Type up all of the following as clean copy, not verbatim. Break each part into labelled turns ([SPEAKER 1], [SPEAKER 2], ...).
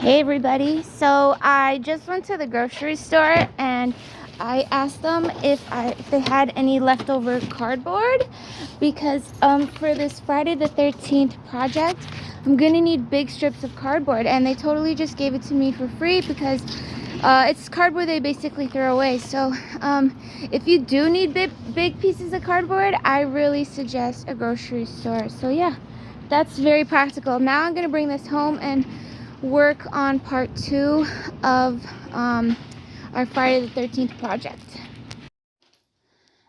[SPEAKER 1] Hey everybody, so I just went to the grocery store and I asked them if they had any leftover cardboard because for this Friday the 13th project I'm gonna need big strips of cardboard, and they totally just gave it to me for free because it's cardboard they basically throw away. So if you do need big pieces of cardboard, I really suggest a grocery store. So yeah, that's very practical. Now I'm gonna bring this home and work on part 2 of our Friday the 13th project.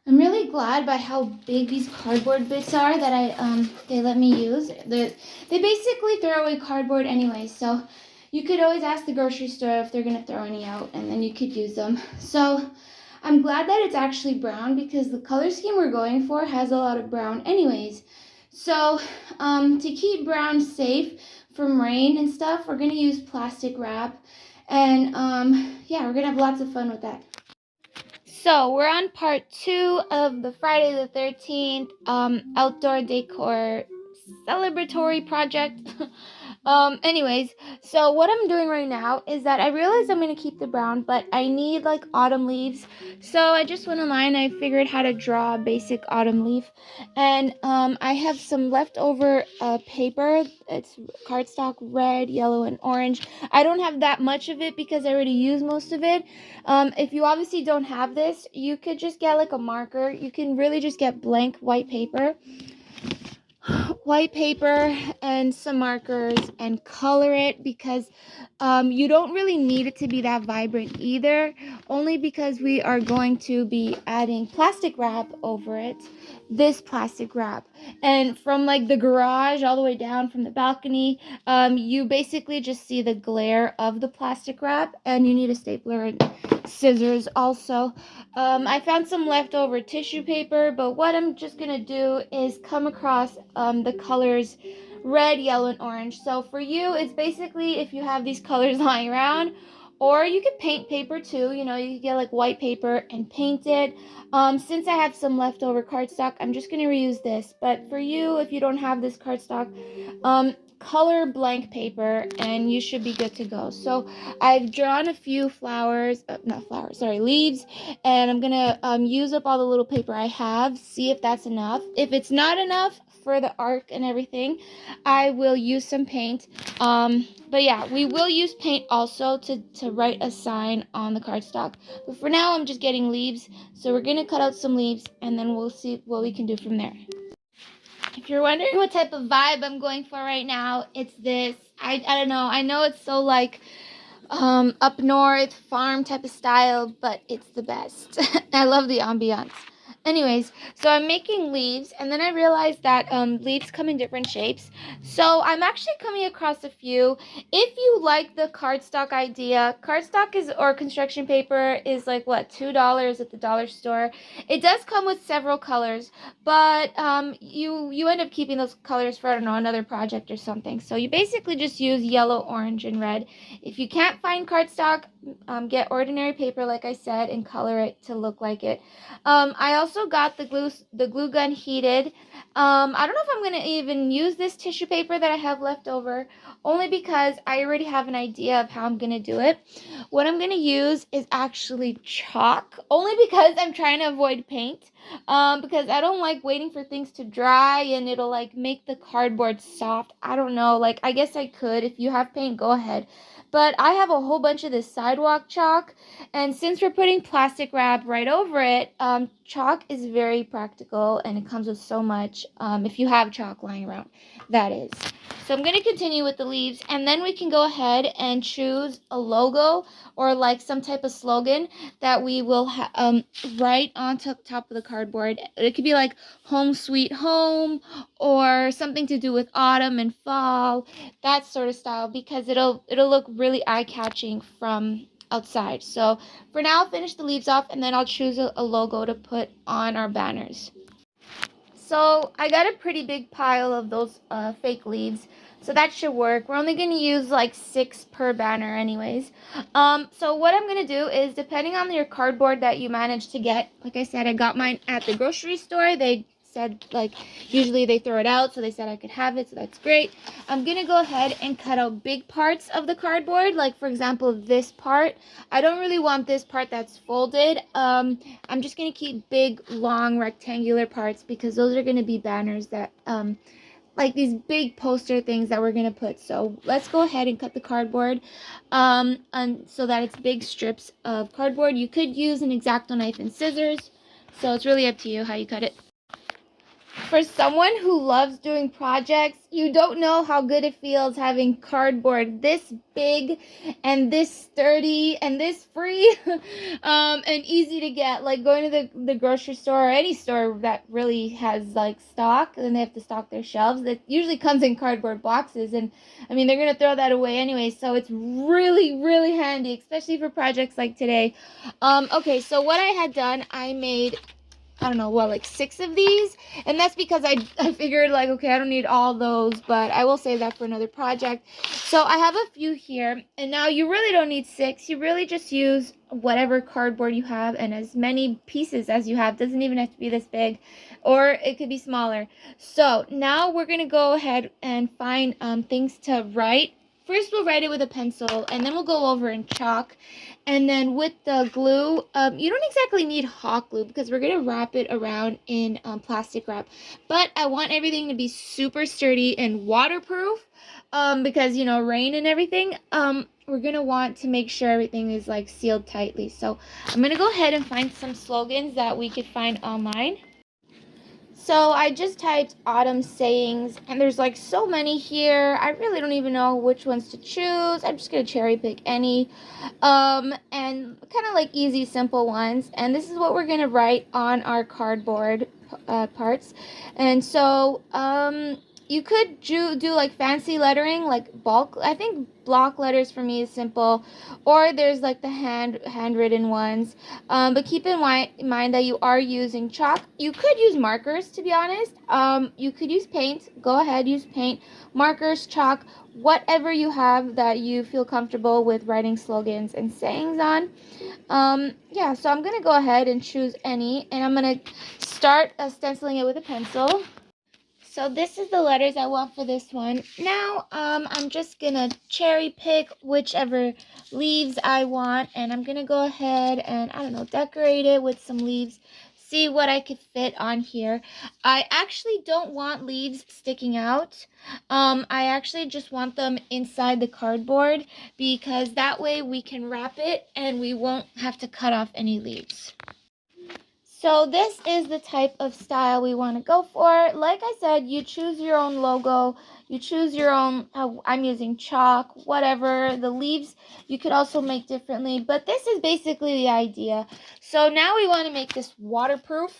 [SPEAKER 1] I'm really glad by how big these cardboard bits are that they let me use. They basically throw away cardboard anyway, so you could always ask the grocery store if they're gonna throw any out, and then you could use them. So I'm glad that it's actually brown because the color scheme we're going for has a lot of brown anyways. So to keep brown safe from rain and stuff, we're gonna use plastic wrap, and yeah, we're gonna have lots of fun with that. So we're on part 2 of the Friday the 13th outdoor decor celebratory project. Anyways, so what I'm doing right now is that I realized I'm going to keep the brown, but I need like autumn leaves. So I just went online, I figured how to draw a basic autumn leaf, and I have some leftover paper. It's cardstock, red, yellow, and orange. I don't have that much of it because I already used most of it. If you obviously don't have this, you could just get like a marker. You can really just get blank white paper and some markers and color it, because you don't really need it to be that vibrant either, only because we are going to be adding plastic wrap over it, this plastic wrap. And from like the garage all the way down from the balcony, you basically just see the glare of the plastic wrap, and you need a stapler and scissors also. I found some leftover tissue paper, but what I'm just gonna do is come across the colors red, yellow, and orange. So for you, it's basically if you have these colors lying around, or you could paint paper too. You could get like white paper and paint it. Since I have some leftover cardstock, I'm just gonna reuse this. But for you, if you don't have this cardstock, color blank paper and you should be good to go. So I've drawn a few leaves, and I'm gonna use up all the little paper I have, see if that's enough. If it's not enough for the arc and everything, I will use some paint. But yeah, we will use paint also to write a sign on the cardstock. But for now, I'm just getting leaves, so we're gonna cut out some leaves and then we'll see what we can do from there. If you're wondering what type of vibe I'm going for right now, it's this. I don't know. I know it's so like up north farm type of style, but it's the best. I love the ambiance. Anyways, so I'm making leaves, and then I realized that leaves come in different shapes. So I'm actually coming across a few. If you like the cardstock idea, or construction paper is like what, $2 at the dollar store. It does come with several colors, but you end up keeping those colors for, I don't know, another project or something. So you basically just use yellow, orange, and red. If you can't find cardstock, get ordinary paper like I said and color it to look like it. I also got the glue gun heated. I don't know if I'm going to even use this tissue paper that I have left over, only because I already have an idea of how I'm going to do it. What I'm going to use is actually chalk, only because I'm trying to avoid paint, because I don't like waiting for things to dry and it'll like make the cardboard soft. I don't know, like I guess I could. If you have paint, go ahead. But I have a whole bunch of this sidewalk chalk, and since we're putting plastic wrap right over it, chalk is very practical and it comes with so much, if you have chalk lying around, that is. So I'm going to continue with the leaves, and then we can go ahead and choose a logo or like some type of slogan that we will write on top of the cardboard. It could be like home sweet home, or something to do with autumn and fall, that sort of style, because it'll look really eye-catching from outside. So for now, I'll finish the leaves off, and then I'll choose a logo to put on our banners. So I got a pretty big pile of those fake leaves, so that should work. We're only going to use like 6 per banner anyways. So what I'm going to do is, depending on your cardboard that you manage to get, like I said, I got mine at the grocery store. They said, like, usually they throw it out, so they said I could have it, so that's great. I'm gonna go ahead and cut out big parts of the cardboard, like for example this part. I don't really want this part that's folded. I'm just gonna keep big, long, rectangular parts because those are gonna be banners that like these big poster things that we're gonna put. So let's go ahead and cut the cardboard, and so that it's big strips of cardboard. You could use an X-Acto knife and scissors, so it's really up to you how you cut it. For someone who loves doing projects, you don't know how good it feels having cardboard this big and this sturdy and this free and easy to get. Like going to the grocery store or any store that really has like stock, and they have to stock their shelves. That usually comes in cardboard boxes, and I mean they're gonna throw that away anyway, so it's really, really handy, especially for projects like today. Okay, so what I had done, I made, I don't know, what, like 6 of these, and that's because I figured, like, okay, I don't need all those, but I will save that for another project. So I have a few here, and now you really don't need 6. You really just use whatever cardboard you have and as many pieces as you have. Doesn't even have to be this big, or it could be smaller. So now we're gonna go ahead and find things to write. First, we'll write it with a pencil, and then we'll go over in chalk. And then with the glue, you don't exactly need hot glue because we're going to wrap it around in plastic wrap. But I want everything to be super sturdy and waterproof because, you know, rain and everything. We're going to want to make sure everything is like sealed tightly. So I'm going to go ahead and find some slogans that we could find online. So I just typed autumn sayings, and there's like so many here. I really don't even know which ones to choose. I'm just gonna cherry pick any, and kind of like easy, simple ones. And this is what we're gonna write on our cardboard parts. And so you could do like fancy lettering, like bulk. I think block letters for me is simple, or there's like the handwritten ones. But keep in mind that you are using chalk. You could use markers, to be honest. You could use paint. Go ahead, use paint, markers, chalk, whatever you have that you feel comfortable with writing slogans and sayings on. Yeah, so I'm gonna go ahead and choose any, and I'm gonna start stenciling it with a pencil. So this is the letters I want for this one. Now, I'm just gonna cherry pick whichever leaves I want, and I'm gonna go ahead and, I don't know, decorate it with some leaves, see what I could fit on here. I actually don't want leaves sticking out. I actually just want them inside the cardboard because that way we can wrap it and we won't have to cut off any leaves. So this is the type of style we want to go for. Like I said, you choose your own logo. You choose your own, I'm using chalk, whatever. The leaves you could also make differently, but this is basically the idea. So now we want to make this waterproof.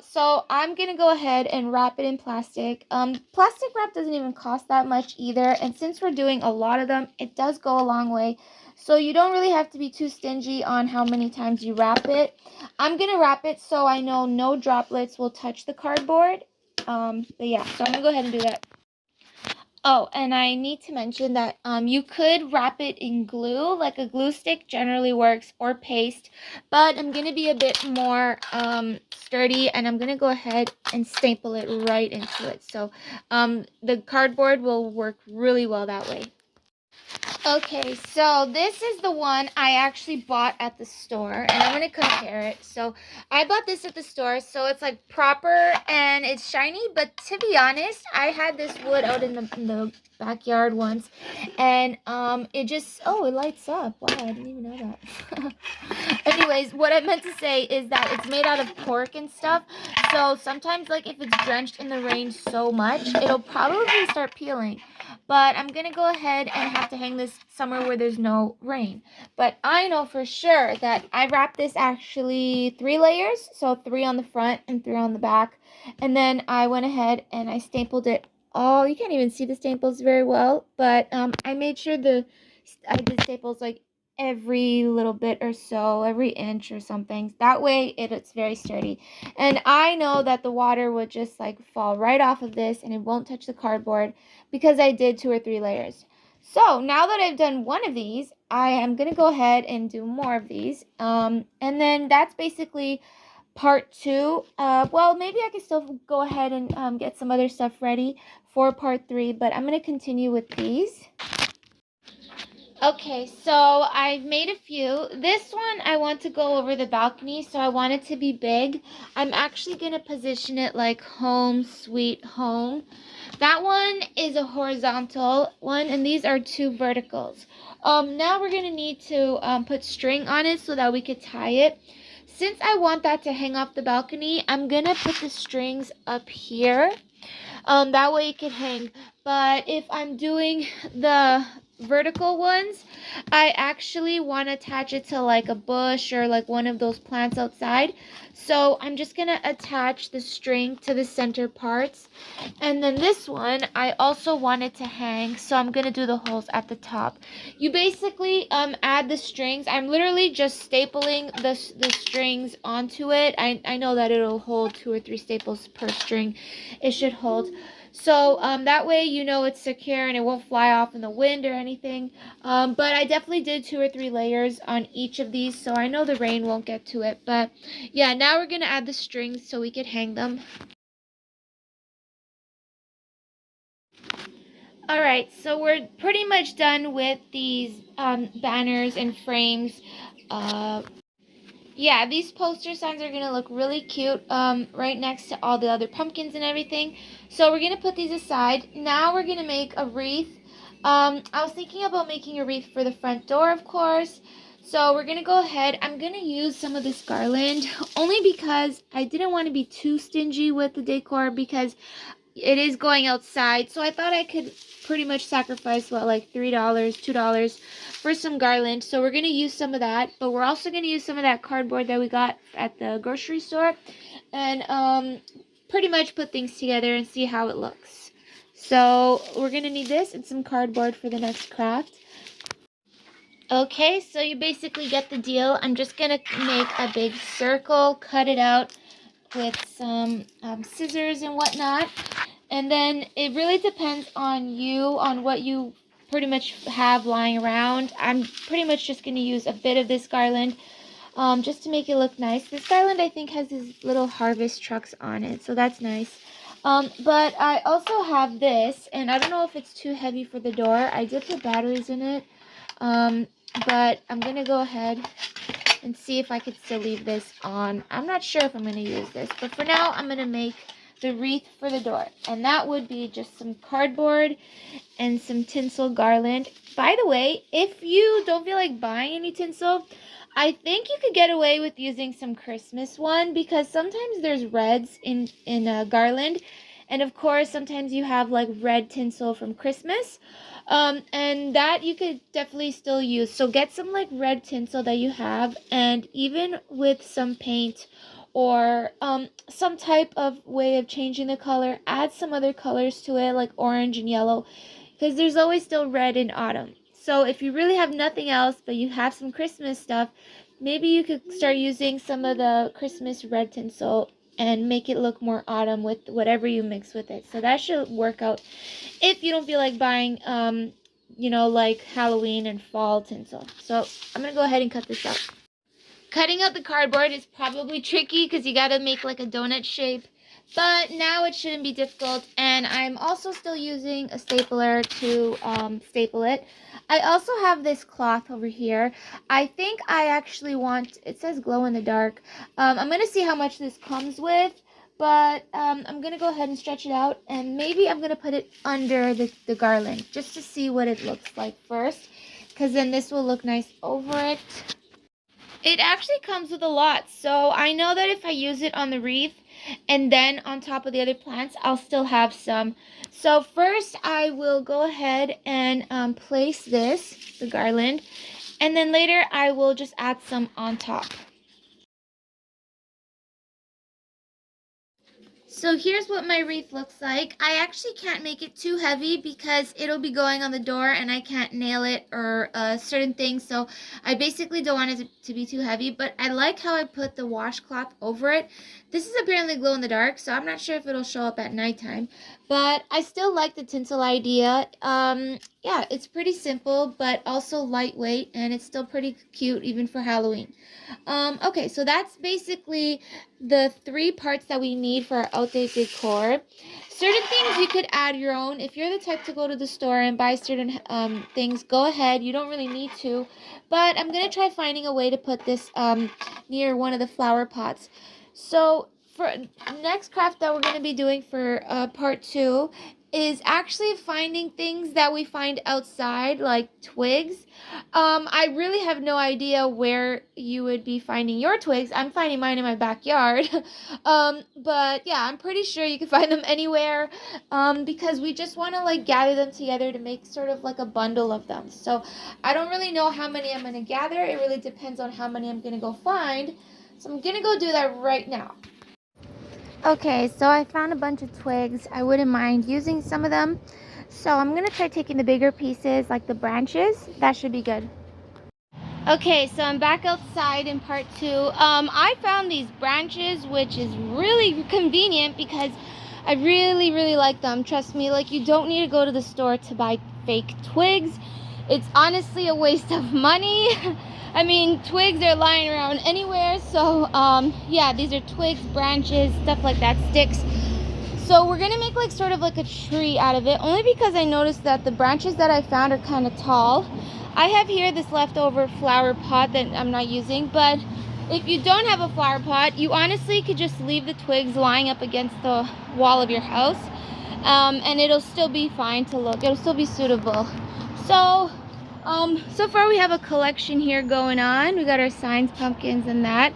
[SPEAKER 1] So I'm going to go ahead and wrap it in plastic. Plastic wrap doesn't even cost that much either, and since we're doing a lot of them, it does go a long way. So you don't really have to be too stingy on how many times you wrap it. I'm going to wrap it so I know no droplets will touch the cardboard. But yeah, so I'm going to go ahead and do that. Oh, and I need to mention that you could wrap it in glue, like a glue stick generally works, or paste. But I'm going to be a bit more sturdy, and I'm going to go ahead and staple it right into it. So the cardboard will work really well that way. Okay, so this is the one I actually bought at the store, and I'm going to compare it. So I bought this at the store, so it's like proper and it's shiny, but to be honest, I had this wood out in the backyard once, and it just, oh, it lights up. Wow, I didn't even know that. Anyways, what I meant to say is that it's made out of cork and stuff, so sometimes, like, if it's drenched in the rain so much, it'll probably start peeling. But I'm going to go ahead and have to hang this somewhere where there's no rain. But I know for sure that I wrapped this actually 3 layers. So 3 on the front and 3 on the back. And then I went ahead and I stapled it all. You can't even see the staples very well. But I made sure I did staples like every little bit or so, every inch or something. That way it's very sturdy. And I know that the water would just like fall right off of this and it won't touch the cardboard because I did 2 or 3 layers. So now that I've done one of these, I am going to go ahead and do more of these. And then that's basically part 2. Well, maybe I can still go ahead and get some other stuff ready for part 3, but I'm going to continue with these. Okay, so I've made a few. This one I want to go over the balcony, so I want it to be big. I'm actually going to position it like home sweet home. That one is a horizontal one, and these are 2 verticals. Now we're going to need to put string on it so that we could tie it. Since I want that to hang off the balcony, I'm going to put the strings up here. That way it can hang. But if I'm doing the vertical ones, I actually want to attach it to like a bush or like one of those plants outside. So I'm just going to attach the string to the center parts. And then this one, I also want it to hang, so I'm going to do the holes at the top. You basically add the strings. I'm literally just stapling the strings onto it. I know that it'll hold 2 or 3 staples per string. It should hold. So that way you know it's secure and it won't fly off in the wind or anything. But I definitely did 2 or 3 layers on each of these, so I know the rain won't get to it. But yeah, now we're going to add the strings so we could hang them. Alright, so we're pretty much done with these banners and frames. Yeah, these poster signs are going to look really cute right next to all the other pumpkins and everything. So we're going to put these aside. Now we're going to make a wreath. I was thinking about making a wreath for the front door, of course. So we're going to go ahead. I'm going to use some of this garland only because I didn't want to be too stingy with the decor because it is going outside. So I thought I could pretty much sacrifice, what, like $3, $2 for some garland. So we're going to use some of that. But we're also going to use some of that cardboard that we got at the grocery store. And pretty much put things together and see how it looks. So we're going to need this and some cardboard for the next craft. Okay, so you basically get the deal. I'm just going to make a big circle, cut it out with some scissors and whatnot. And then it really depends on you, on what you pretty much have lying around. I'm pretty much just going to use a bit of this garland just to make it look nice. This garland, I think, has these little harvest trucks on it, so that's nice. But I also have this, and I don't know if it's too heavy for the door. I did put batteries in it, but I'm going to go ahead and see if I could still leave this on. I'm not sure if I'm going to use this, but for now, I'm going to make the wreath for the door, and that would be just some cardboard and some tinsel garland. By the way, if you don't feel like buying any tinsel, I think you could get away with using some Christmas one, because sometimes there's reds in garland, and of course sometimes you have like red tinsel from Christmas, and that you could definitely still use. So get some like red tinsel that you have, and even with some paint or some type of way of changing the color, add some other colors to it like orange and yellow, because there's always still red in autumn. So if you really have nothing else but you have some Christmas stuff, maybe you could start using some of the Christmas red tinsel and make it look more autumn with whatever you mix with it. So that should work out if you don't feel like buying like Halloween and fall tinsel. So I'm gonna go ahead and cut this out. Cutting out the cardboard is probably tricky because you gotta make like a donut shape, but now it shouldn't be difficult. And I'm also still using a stapler to staple it. I also have this cloth over here. I think I actually want, it says glow in the dark. I'm gonna see how much this comes with, but I'm gonna go ahead and stretch it out, and maybe I'm gonna put it under the garland just to see what it looks like first, because then this will look nice over it. It actually comes with a lot, so I know that if I use it on the wreath and then on top of the other plants, I'll still have some. So first I will go ahead and place the garland, and then later I will just add some on top. So here's what my wreath looks like. I actually can't make it too heavy because it'll be going on the door and I can't nail it or certain things. So I basically don't want it to be too heavy, but I like how I put the washcloth over it. This is apparently glow in the dark, so I'm not sure if it'll show up at nighttime, but I still like the tinsel idea. yeah, it's pretty simple, but also lightweight, and it's still pretty cute even for Halloween. Okay, so that's basically the three parts that we need for our outdated decor. Certain things you could add your own. If you're the type to go to the store and buy certain things, go ahead. You don't really need to. But I'm going to try finding a way to put this near one of the flower pots. So for next craft that we're going to be doing for part 2 is actually finding things that we find outside, like twigs. I really have no idea where you would be finding your twigs. I'm finding mine in my backyard. But yeah, I'm pretty sure you can find them anywhere, because we just want to like gather them together to make sort of like a bundle of them. So I don't really know how many I'm going to gather. It really depends on how many I'm going to go find. So I'm going to go do that right now. Okay, so I found a bunch of twigs. I wouldn't mind using some of them. So I'm going to try taking the bigger pieces, like the branches. That should be good. Okay, so I'm back outside in part 2. I found these branches, which is really convenient because I really like them. Trust me, like, you don't need to go to the store to buy fake twigs. It's honestly a waste of money. I mean, twigs are lying around anywhere, so yeah, these are twigs, branches, stuff like that, sticks. So we're gonna make like sort of like a tree out of it, only because I noticed that the branches that I found are kind of tall. I have here this leftover flower pot that I'm not using, but if you don't have a flower pot, you honestly could just leave the twigs lying up against the wall of your house, and it'll still be fine to look. It'll still be suitable. So so far we have a collection here going on. We got our signs, pumpkins, and that.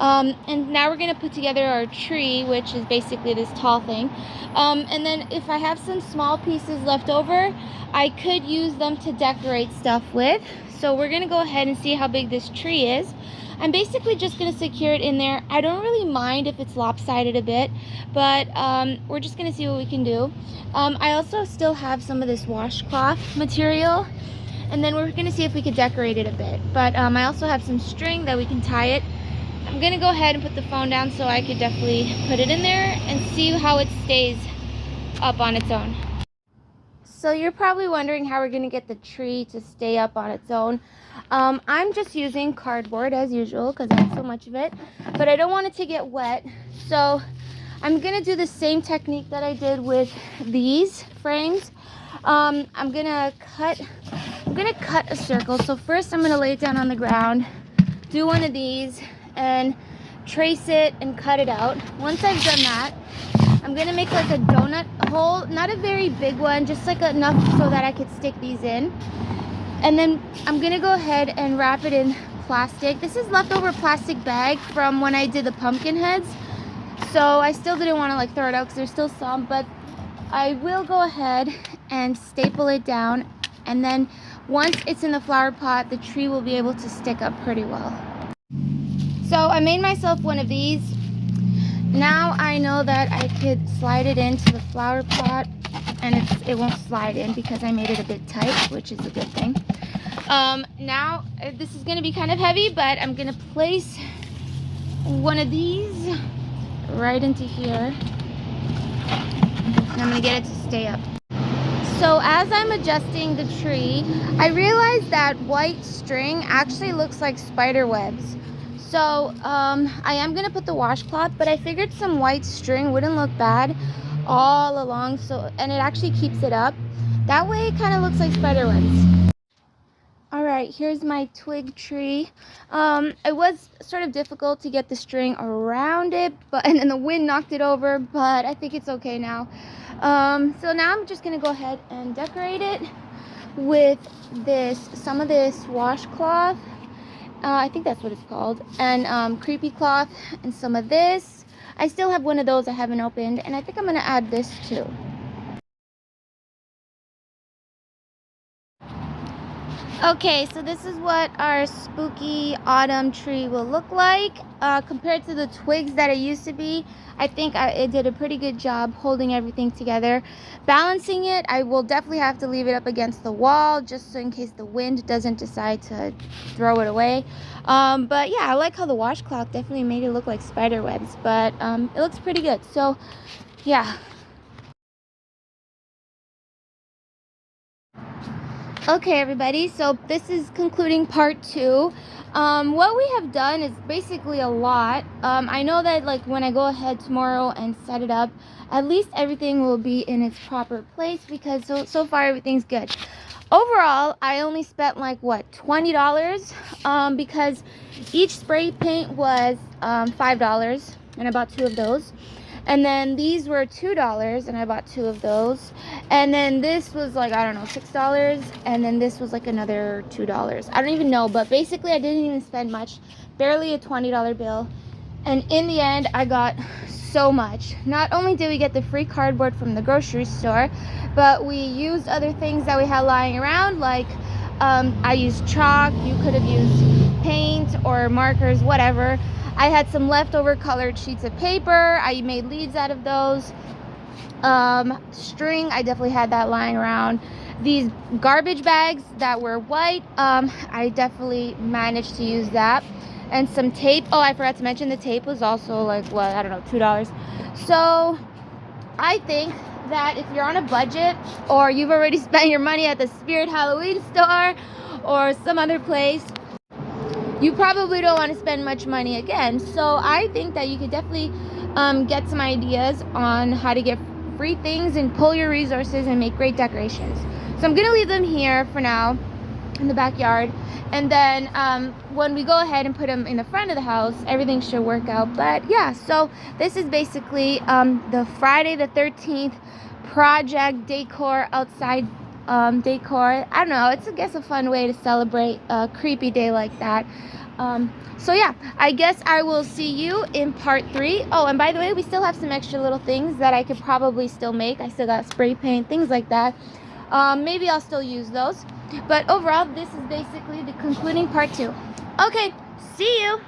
[SPEAKER 1] And now we're gonna put together our tree, which is basically this tall thing. And then if I have some small pieces left over, I could use them to decorate stuff with. So we're gonna go ahead and see how big this tree is. I'm basically just gonna secure it in there. I don't really mind if it's lopsided a bit, but we're just gonna see what we can do. I also still have some of this washcloth material, and then we're gonna see if we could decorate it a bit. But I also have some string that we can tie it. I'm gonna go ahead and put the phone down so I could definitely put it in there and see how it stays up on its own. So you're probably wondering how we're gonna get the tree to stay up on its own. I'm just using cardboard as usual because I have so much of it, but I don't want it to get wet. So I'm gonna do the same technique that I did with these frames. I'm gonna cut a circle. So first I'm gonna lay it down on the ground, do one of these, and trace it and cut it out. Once I've done that, I'm gonna make like a donut hole, not a very big one, just like enough so that I could stick these in. And then I'm gonna go ahead and wrap it in plastic. This is leftover plastic bag from when I did the pumpkin heads. So I still didn't want to like throw it out because there's still some, but I will go ahead and staple it down. And then once it's in the flower pot, the tree will be able to stick up pretty well. So I made myself one of these. Now I know that I could slide it into the flower pot, and it won't slide in because I made it a bit tight, which is a good thing. Now this is going to be kind of heavy, but I'm going to place one of these right into here, and I'm going to get it to stay up. So as I'm adjusting the tree, I realized that white string actually looks like spider webs. So I am gonna put the washcloth, but I figured some white string wouldn't look bad all along, and it actually keeps it up. That way it kind of looks like spider webs. Alright, here's my twig tree. It was sort of difficult to get the string around it, and then the wind knocked it over, but I think it's okay now. So now I'm just gonna go ahead and decorate it with some of this washcloth. I think that's what it's called, and creepy cloth, and some of this. I still have one of those I haven't opened, and I think I'm gonna add this too. Okay, so this is what our spooky autumn tree will look like. Compared to the twigs that it used to be, I think it did a pretty good job holding everything together. Balancing it, I will definitely have to leave it up against the wall just so in case the wind doesn't decide to throw it away. But yeah, I like how the washcloth definitely made it look like spider webs, but it looks pretty good. So yeah. Okay, everybody, so this is concluding part 2. What we have done is basically a lot. I know that like when I go ahead tomorrow and set it up, at least everything will be in its proper place, because so far everything's good. Overall, I only spent like what, $20, because each spray paint was $5, and I bought 2 of those. And then these were $2, and I bought 2 of those. And then this was like, I don't know, $6. And then this was like another $2. I don't even know, but basically I didn't even spend much. Barely a $20 bill. And in the end, I got so much. Not only did we get the free cardboard from the grocery store, but we used other things that we had lying around, like I used chalk. You could have used paint or markers, whatever. I had some leftover colored sheets of paper. I made leads out of those. String, I definitely had that lying around. These garbage bags that were white, I definitely managed to use that. And some tape. Oh, I forgot to mention the tape was also like, what, I don't know, $2. So I think that if you're on a budget, or you've already spent your money at the Spirit Halloween store or some other place, you probably don't want to spend much money again. So I think that you could definitely get some ideas on how to get free things and pull your resources and make great decorations. So I'm gonna leave them here for now in the backyard, and then when we go ahead and put them in the front of the house, everything should work out. But yeah, so this is basically the Friday the 13th project decor, outside decor. I don't know, it's I guess a fun way to celebrate a creepy day like that. So yeah, I guess I will see you in part 3. Oh, and by the way, we still have some extra little things that I could probably still make. I still got spray paint, things like that. Maybe I'll still use those. But overall, this is basically the concluding part 2. Okay, see you!